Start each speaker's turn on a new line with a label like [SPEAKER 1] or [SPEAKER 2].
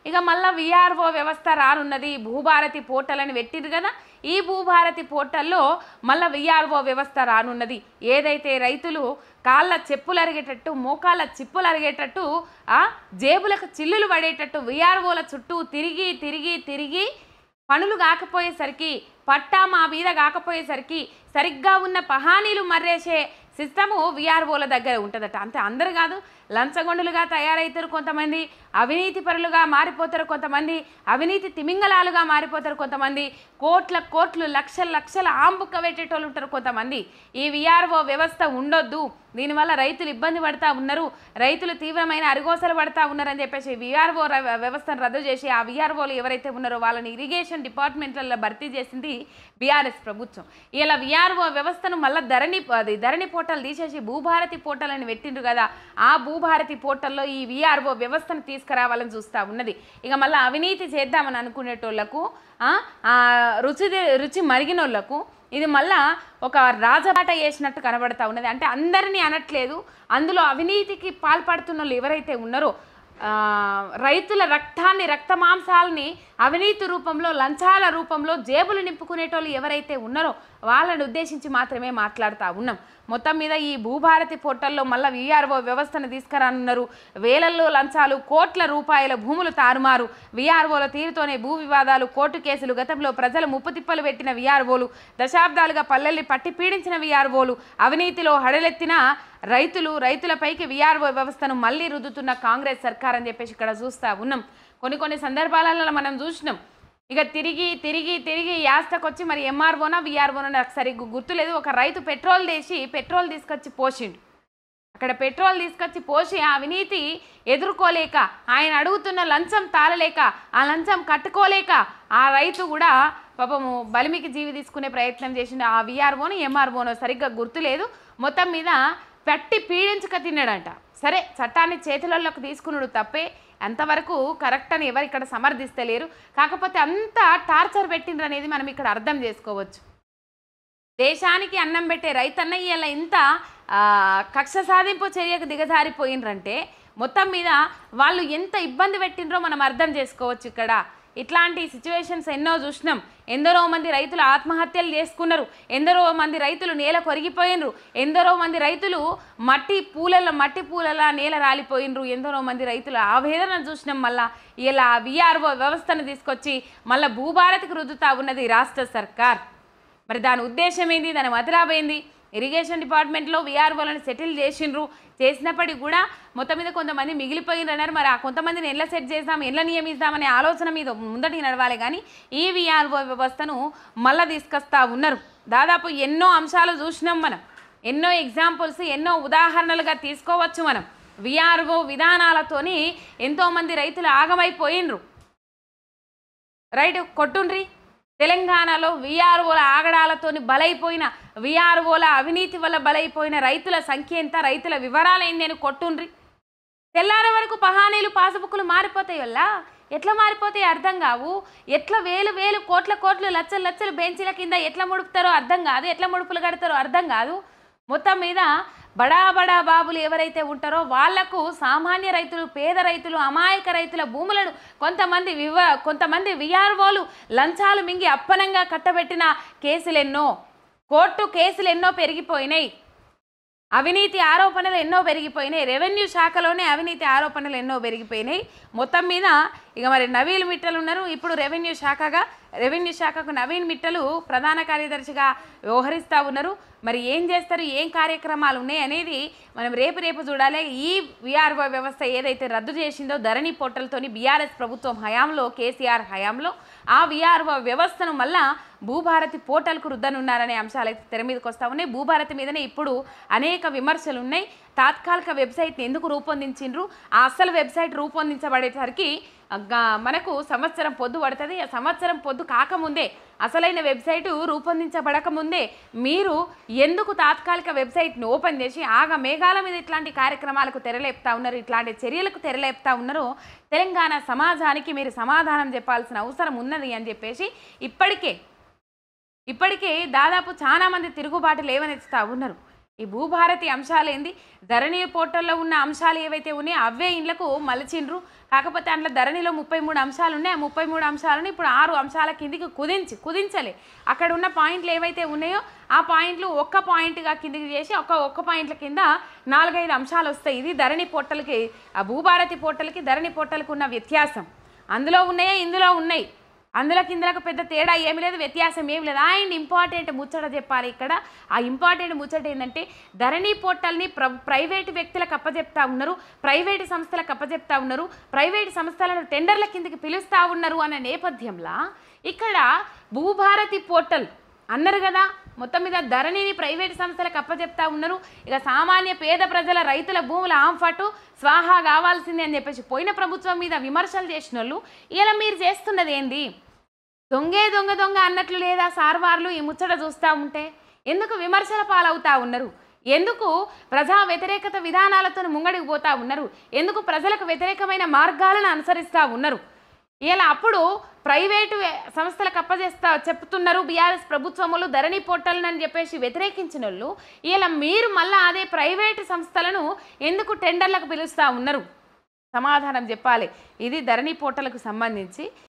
[SPEAKER 1] ఇక మళ్ళీ విఆర్ఓ వ్యవస్థ రానున్నది. భూభారతి పోర్టల్ అని పెట్టిరు కదా, ఈ భూభారతి పోర్టల్లో మళ్ళీ విఆర్ఓ వ్యవస్థ రానున్నది. ఏదైతే రైతులు కాళ్ళ చెప్పులు అరిగేటట్టు, మోకాళ్ళ చిప్పులు అరిగేటట్టు, జేబులకు చిల్లులు పడేటట్టు విఆర్ఓల చుట్టూ తిరిగి తిరిగి తిరిగి పనులు కాకపోయేసరికి, పట్టా మా మీద కాకపోయేసరికి సరిగ్గా ఉన్న పహానీలు మర్రేసే సిస్టము విఆర్ఓల దగ్గర ఉంటుందట. అంతే, అందరు కాదు, లంచగొండులుగా తయారవుతారు కొంతమంది, అవినీతి పరులుగా మారిపోతారు కొంతమంది, అవినీతి తిమింగలాలుగా మారిపోతారు కొంతమంది, కోట్ల కోట్లు లక్షల లక్షల ఆంబుక్క పెట్టేటోళ్ళు ఉంటారు కొంతమంది. ఈ విఆర్ఓ వ్యవస్థ ఉండొద్దు, దీనివల్ల రైతులు ఇబ్బంది పడతా ఉన్నారు, రైతులు తీవ్రమైన అరిగోసలు పడతా ఉన్నారని చెప్పేసి విఆర్ఓ వ్యవస్థను రద్దు చేసి ఆ విఆర్ఓలు ఎవరైతే ఉన్నారో వాళ్ళని ఇరిగేషన్ డిపార్ట్మెంట్లలో భర్తీ చేసింది బీఆర్ఎస్ ప్రభుత్వం. ఇలా విఆర్ఓ వ్యవస్థను మళ్ళీ ధరణి పోర్టల్ తీసేసి భూభారతి పోర్టల్ అని పెట్టిండ్రు కదా, ఆ భూభారతి పోర్టల్లో ఈ విఆర్ఓ వ్యవస్థను తీసుకురావాలని చూస్తూ ఉన్నది. ఇక మళ్ళీ అవినీతి చేద్దామని అనుకునేటోళ్లకు, రుచి మరిగినోళ్లకు ఇది మళ్ళా ఒక రాజబాట వేసినట్టు కనబడతా ఉన్నది. అంటే అందరినీ అనట్లేదు, అందులో అవినీతికి పాల్పడుతున్న వాళ్ళు ఎవరైతే ఉన్నారో, రైతుల రక్తాన్ని, రక్త మాంసాలని అవినీతి రూపంలో, లంచాల రూపంలో జేబులు నింపుకునేటోళ్ళు ఎవరైతే ఉన్నారో వాళ్ళని ఉద్దేశించి మాత్రమే మాట్లాడుతూ ఉన్నాం. మొత్తం మీద ఈ భూభారతి పోర్టల్లో మళ్ళీ విఆర్ఓ వ్యవస్థను తీసుకురానున్నారు. వేలల్లో లంచాలు, కోట్ల రూపాయల భూములు తారుమారు, విఆర్ఓల తీరుతోనే భూ వివాదాలు, కోర్టు కేసులు, గతంలో ప్రజలు ముప్పుతిప్పలు పెట్టిన విఆర్ఓలు, దశాబ్దాలుగా పల్లెల్ని పట్టి పీడించిన విఆర్ఓలు, అవినీతిలో హడలెత్తిన రైతులపైకి విఆర్ఓ వ్యవస్థను మళ్ళీ రుద్దుతున్న కాంగ్రెస్ సర్కార్ అని చెప్పేసి ఇక్కడ చూస్తూ ఉన్నాం. కొన్ని సందర్భాలలో మనం చూసినాం. ఇక తిరిగి తిరిగి తిరిగి యాస్తకొచ్చి మరి ఎంఆర్ఓనా విఆర్ఓనా నాకు సరిగ్గా గుర్తులేదు, ఒక రైతు పెట్రోల్ తీసుకొచ్చి పోసిండు. అక్కడ పెట్రోల్ తీసుకొచ్చి పోసి ఆ అవినీతి ఎదుర్కోలేక, ఆయన అడుగుతున్న లంచం తాళలేక, ఆ లంచం కట్టుకోలేక ఆ రైతు కూడా పాపము బలిమికి జీవి తీసుకునే ప్రయత్నం చేసిండు. ఆ విఆర్ఓను ఎంఆర్ఓనో సరిగ్గా గుర్తులేదు, మొత్తం మీద పట్టి పీడించక తిన్నాడంట. సరే, చట్టాన్ని చేతులలోకి తీసుకున్నాడు తప్పే, అంతవరకు కరెక్ట్ అని ఎవరు ఇక్కడ సమర్థిస్తలేరు. కాకపోతే అంత టార్చర్ పెట్టిండ్రు అనేది మనం ఇక్కడ అర్థం చేసుకోవచ్చు. దేశానికి అన్నం పెట్టే రైతన్న ఇలా ఇంత కక్ష సాధింపు చర్యకు దిగజారిపోయిండ్రంటే మొత్తం మీద వాళ్ళు ఎంత ఇబ్బంది పెట్టిండ్రో మనం అర్థం చేసుకోవచ్చు. ఇక్కడ ఇట్లాంటి సిచ్యువేషన్స్ ఎన్నో చూసినాం. ఎందరో మంది రైతులు ఆత్మహత్యలు చేసుకున్నారు, ఎందరో మంది రైతులు నేల కొరిగిపోయినరు, ఎందరో మంది రైతులు మట్టి పూలలా నేల రాలిపోయినరు, ఎందరో మంది రైతులు ఆవేదన చూసినాం. మళ్ళా ఇలా విఆర్ఓ వ్యవస్థను తీసుకొచ్చి మళ్ళీ భూభారతికి రుద్దుతా ఉన్నది రాష్ట్ర సర్కార్. మరి దాని ఉద్దేశం ఏంది, దాని మతలాబైంది? ఇరిగేషన్ డిపార్ట్మెంట్లో విఆర్ఓలను సెటిల్ చేసినప్పటికీ కూడా మొత్తం మీద కొంతమంది మిగిలిపోయినన్నారు. మరి ఆ కొంతమందిని ఎట్లా సెట్ చేద్దాం, ఎట్లా నియమిద్దామనే ఆలోచన మీద ముందటికి నడవాలి. కానీ ఈ విఆర్ఓ వ్యవస్థను మళ్ళీ తీసుకొస్తా ఉన్నారు. దాదాపు ఎన్నో అంశాలు చూసినాం మనం, ఎన్నో ఎగ్జాంపుల్స్, ఎన్నో ఉదాహరణలుగా తీసుకోవచ్చు మనం. విఆర్ఓ విధానాలతోని ఎంతోమంది రైతులు ఆగమైపోయినరు. రైట్, కొట్టుండ్రి. తెలంగాణలో విఆర్ఓల ఆగడాలతోని బలైపోయిన, విఆర్ఓల అవినీతి వల్ల బలైపోయిన రైతుల సంఖ్య ఎంత, రైతుల వివరాలు ఏంది అని కొట్టుండ్రి. తెల్లారే వరకు పహానీలు, పాసుబుక్కులు మారిపోతాయి. వల్ల ఎట్లా మారిపోతాయి అర్థం కావు. ఎట్లా వేలు కోట్లు లచ్చలు బెంచీల కింద ఎట్లా ముడుపుతారో అర్థం కాదు, ఎట్లా ముడుపులు కడతారో అర్థం కాదు. మొత్తం మీద బడా బాబులు ఎవరైతే ఉంటారో వాళ్లకు సామాన్య రైతులు, పేద రైతులు, అమాయక రైతుల భూములను కొంతమంది విఆర్ఓలు లంచాలు మింగి అప్పనంగా కట్టబెట్టిన కేసులెన్నో, కోర్టు కేసులెన్నో పెరిగిపోయినాయి, అవినీతి ఆరోపణలు ఎన్నో పెరిగిపోయినాయి, రెవెన్యూ శాఖలోనే అవినీతి ఆరోపణలు ఎన్నో పెరిగిపోయినాయి. మొత్తం మీద ఇక మరి నవీన్ మిట్టలు ఉన్నారు ఇప్పుడు రెవెన్యూ శాఖకు నవీన్ మిట్టలు ప్రధాన కార్యదర్శిగా వ్యవహరిస్తూ ఉన్నారు. మరి ఏం చేస్తారు, ఏం కార్యక్రమాలు ఉన్నాయి అనేది మనం రేపు చూడాలి. ఈ విఆర్ఓ వ్యవస్థ ఏదైతే రద్దు చేసిందో ధరణి పోర్టల్తోని బీఆర్ఎస్ ప్రభుత్వం హయాంలో, కేసీఆర్ హయాంలో ఆ విఆర్ఓ వ్యవస్థను మళ్ళా భూభారతి పోర్టల్కు రుద్దనున్నారనే అంశాలు అయితే తెర మీదకి వస్తూ ఉన్నాయి. భూభారతి మీదనే ఇప్పుడు అనేక విమర్శలు ఉన్నాయి. తాత్కాలిక వెబ్సైట్ని ఎందుకు రూపొందించిండ్రు, ఆ అసలు వెబ్సైట్ రూపొందించబడేసరికి మనకు సంవత్సరం పొద్దు పడుతుంది. ఆ సంవత్సరం పొద్దు కాకముందే, అసలైన వెబ్సైటు రూపొందించబడకముందే మీరు ఎందుకు తాత్కాలిక వెబ్సైట్ని ఓపెన్ చేసి మేఘాల మీద ఇట్లాంటి కార్యక్రమాలకు తెరలేపుతా ఉన్నారు, ఇట్లాంటి చర్యలకు తెరలేపుతా ఉన్నారో తెలంగాణ సమాజానికి మీరు సమాధానం చెప్పాల్సిన అవసరం ఉన్నది అని చెప్పేసి ఇప్పటికే దాదాపు చాలా మంది తిరుగుబాటు లేవనెత్తుతా ఉన్నారు. ఈ భూభారతి అంశాలేంది, ధరణి పోర్టల్లో ఉన్న అంశాలు ఏవైతే ఉన్నాయో అవే ఇండ్లకు మలిచిండ్రు. కాకపోతే అందులో ధరణిలో 33 అంశాలు ఉన్నాయి. ఆ 33 అంశాలను ఇప్పుడు 6 అంశాల కిందికి కుదించలే. అక్కడ ఉన్న పాయింట్లు ఏవైతే ఉన్నాయో ఆ పాయింట్లు ఒక్క పాయింట్గా కిందికి చేసి ఒక్క పాయింట్ల కింద 4-5 అంశాలు వస్తాయి. ఇది ధరణి పోర్టల్కి, ఆ భూభారతి పోర్టల్కి ధరణి పోర్టల్కి ఉన్న వ్యత్యాసం. అందులో ఉన్నాయో ఇందులో ఉన్నాయి, అందులో కిందలకు పెద్ద తేడా ఏమి లేదు, వ్యత్యాసం ఏమి లేదు. అండ్ ఇంపార్టెంట్ ముచ్చట చెప్పాలి ఇక్కడ. ఆ ఇంపార్టెంట్ ముచ్చట ఏంటంటే ధరణి పోర్టల్ని ప్రైవేటు వ్యక్తులకు అప్పచెప్తా ఉన్నారు, ప్రైవేటు సంస్థలకు అప్పచెప్తా ఉన్నారు, ప్రైవేటు సంస్థలను టెండర్ల కిందకి పిలుస్తూ ఉన్నారు అనే నేపథ్యంలో ఇక్కడ భూభారతి పోర్టల్ అన్నారు కదా, మొత్తం మీద ధరణిని ప్రైవేటు సంస్థలకు అప్పచెప్తా ఉన్నారు. ఇక సామాన్య పేద ప్రజల రైతుల భూముల ఆంఫటు స్వాహా కావాల్సిందే అని చెప్పేసి పోయిన ప్రభుత్వం మీద విమర్శలు చేసిన వాళ్ళు ఇలా మీరు చేస్తున్నది ఏంది? దొంగ అన్నట్లు లేదా సార్వార్లు ఈ ముచ్చట చూస్తూ ఉంటే ఎందుకు విమర్శల పాలవుతా ఉన్నారు? ఎందుకు ప్రజా వ్యతిరేకత విధానాలతో ముంగడికి పోతా ఉన్నారు? ఎందుకు ప్రజలకు వ్యతిరేకమైన మార్గాలను అనుసరిస్తూ ఉన్నారు? ఇలా అప్పుడు ప్రైవేటు సంస్థలకు చెప్తున్నారు బీఆర్ఎస్ ప్రభుత్వములు ధరణి పోర్టల్ అని చెప్పేసి వ్యతిరేకించిన వాళ్ళు ఇలా మీరు మళ్ళీ అదే ప్రైవేటు సంస్థలను ఎందుకు టెండర్లకు పిలుస్తూ ఉన్నారు? సమాధానం చెప్పాలి. ఇది ధరణి పోర్టల్కు సంబంధించి